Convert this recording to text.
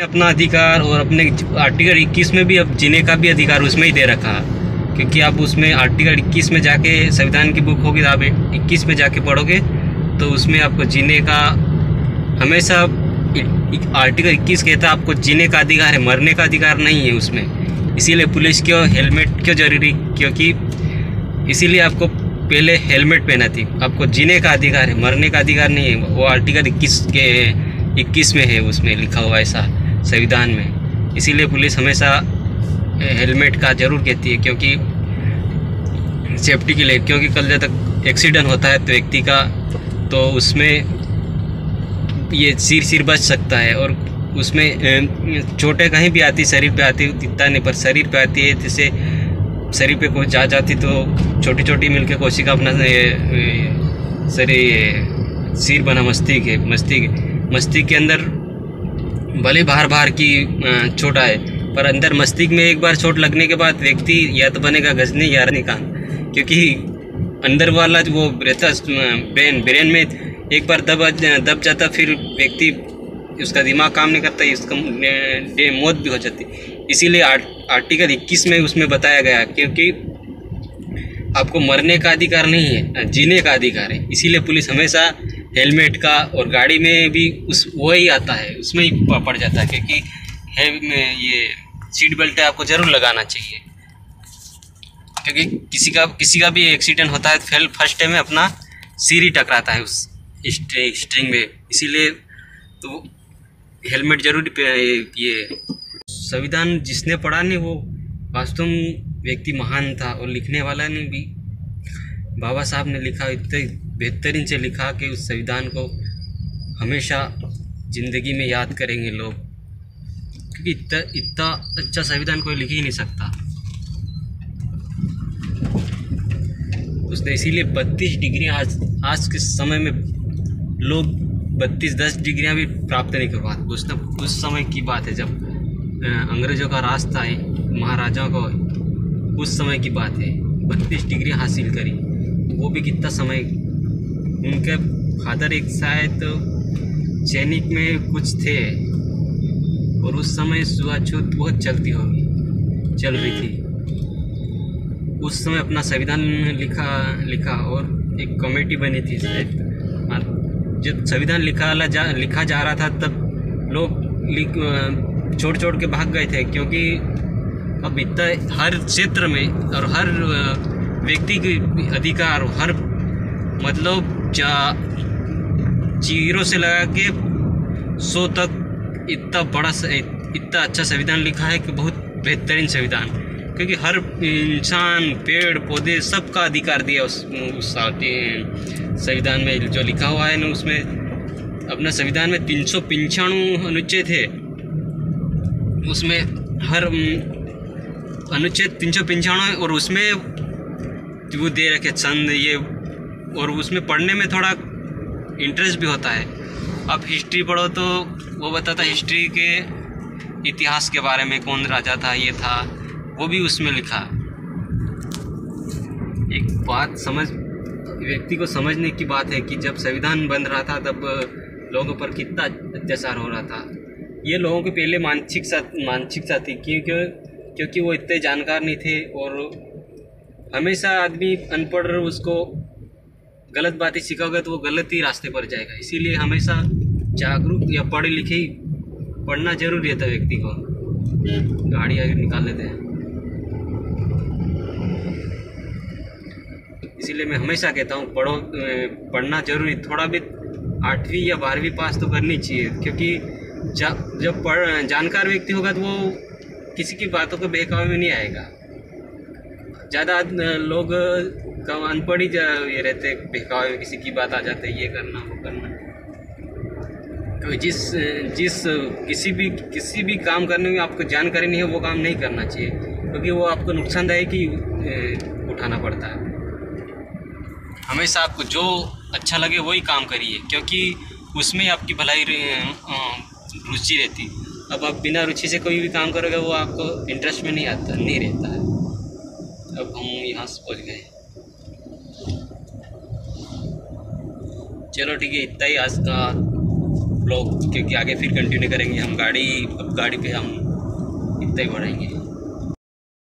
अपना अधिकार और अपने आर्टिकल 21 में भी अब जीने का भी अधिकार उसमें ही दे रखा, क्योंकि आप उसमें आर्टिकल 21 में जाके संविधान की बुक होगी, आप 21 में जाके पढ़ोगे तो उसमें आपको जीने का हमेशा आर्टिकल 21 कहता है आपको जीने का अधिकार है, मरने का अधिकार नहीं है उसमें। इसीलिए पुलिस क्यों हेलमेट क्यों जरूरी, क्योंकि इसीलिए आपको पहले हेलमेट पहना थी। आपको जीने का अधिकार है, मरने का अधिकार नहीं है। वो आर्टिकल 21 में है, उसमें लिखा हुआ ऐसा संविधान में। इसीलिए पुलिस हमेशा हेलमेट का ज़रूर कहती है, क्योंकि सेफ्टी के लिए। क्योंकि कल जब तक एक्सीडेंट होता है तो व्यक्ति का, तो उसमें ये सिर बच सकता है। और उसमें चोटें कहीं भी आती, शरीर पे आती, दिखता नहीं पर शरीर पे आती है। जैसे शरीर पे कोई जा जाती तो छोटी छोटी मिलकर कोशिका अपना सिर बना मस्तिष्क के अंदर भले बाहर की चोट आए, पर अंदर मस्तिष्क में एक बार चोट लगने के बाद व्यक्ति या तो बनेगा गजनी या रजनीकांत, क्योंकि अंदर वाला जो वो रहता ब्रेन में एक बार दब जाता, फिर व्यक्ति उसका दिमाग काम नहीं करता, उसका मौत भी हो जाती। इसीलिए आर्टिकल 21 में उसमें बताया गया, क्योंकि आपको मरने का अधिकार नहीं है, जीने का अधिकार है। इसीलिए पुलिस हमेशा हेलमेट का, और गाड़ी में भी वही आता है, उसमें ही पड़ जाता है, क्योंकि ये सीट बेल्ट आपको ज़रूर लगाना चाहिए। क्योंकि किसी का भी एक्सीडेंट होता है तो फर्स्ट टाइम में अपना सिर ही टकराता है उस स्ट्रिंग में। इसीलिए तो हेलमेट जरूरी। ये संविधान जिसने पढ़ा नहीं वो वास्तव में व्यक्ति महान था, और लिखने वाला ने भी, बाबा साहब ने लिखा, इतने बेहतरीन से लिखा कि उस संविधान को हमेशा ज़िंदगी में याद करेंगे लोग, क्योंकि इतना अच्छा संविधान कोई लिख ही नहीं सकता। उसने इसीलिए 32 डिग्रियाँ आज के समय में लोग 10 डिग्रियाँ भी प्राप्त नहीं कर पाते। उसने उस समय की बात है जब अंग्रेज़ों का राज था, महाराजाओं को, उस समय की बात है। 32 डिग्री हासिल करी, वो भी कितना समय। उनके फादर एक शायद सैनिक में कुछ थे, और उस समय छूआछूत बहुत चल रही थी। उस समय अपना संविधान लिखा और एक कमेटी बनी थी। जब संविधान लिखा जा रहा था तब लोग छोड़ के भाग गए थे, क्योंकि अब इतना हर क्षेत्र में और हर व्यक्ति के अधिकार, हर मतलब 0 से लगा के 100 तक इतना अच्छा संविधान लिखा है कि बहुत बेहतरीन संविधान। क्योंकि हर इंसान, पेड़ पौधे, सबका अधिकार दिया उस संविधान में जो लिखा हुआ है ना। उसमें अपना संविधान में 395 अनुच्छेद थे, उसमें हर अनुच्छेद 395, और उसमें वो दे रखे छंद ये, और उसमें पढ़ने में थोड़ा इंटरेस्ट भी होता है। अब हिस्ट्री पढ़ो तो वो बताता हिस्ट्री के इतिहास के बारे में, कौन राजा था, ये था, वो भी उसमें लिखा। एक बात व्यक्ति को समझने की बात है कि जब संविधान बन रहा था तब लोगों पर कितना अत्याचार हो रहा था। ये लोगों के पहले मानसिकता थी, क्योंकि वो इतने जानकार नहीं थे, और हमेशा आदमी अनपढ़, उसको गलत बातें सिखाओगे तो वो गलत ही रास्ते पर जाएगा। इसीलिए हमेशा जागरूक या पढ़े लिखे पढ़ना जरूरी रहता है व्यक्ति को। गाड़ी आगे निकाल लेते हैं। इसीलिए मैं हमेशा कहता हूँ पढ़ना जरूरी। थोड़ा भी 8वीं या 12वीं पास तो करनी चाहिए, क्योंकि जब जानकार व्यक्ति होगा तो वो किसी की बातों के बहकावे में नहीं आएगा। ज़्यादा लोग अनपढ़ ही ये रहते, बहकावे में किसी की बात आ जाते, ये करना वो करना। तो किसी भी काम करने में आपको जानकारी नहीं है, वो काम नहीं करना चाहिए, क्योंकि वो आपको नुकसानदायक ही उठाना पड़ता है। हमेशा आपको जो अच्छा लगे वही काम करिए, क्योंकि उसमें आपकी भलाई रुचि रहती। अब आप बिना रुचि से कोई भी काम करोगे वो आपको इंटरेस्ट में नहीं रहता है। अब हम यहाँ से पहुँच गए। चलो ठीक है, इतना ही आज का ब्लॉग, क्योंकि आगे फिर कंटिन्यू करेंगे हम। गाड़ी पे हम इतना ही बढ़ाएंगे।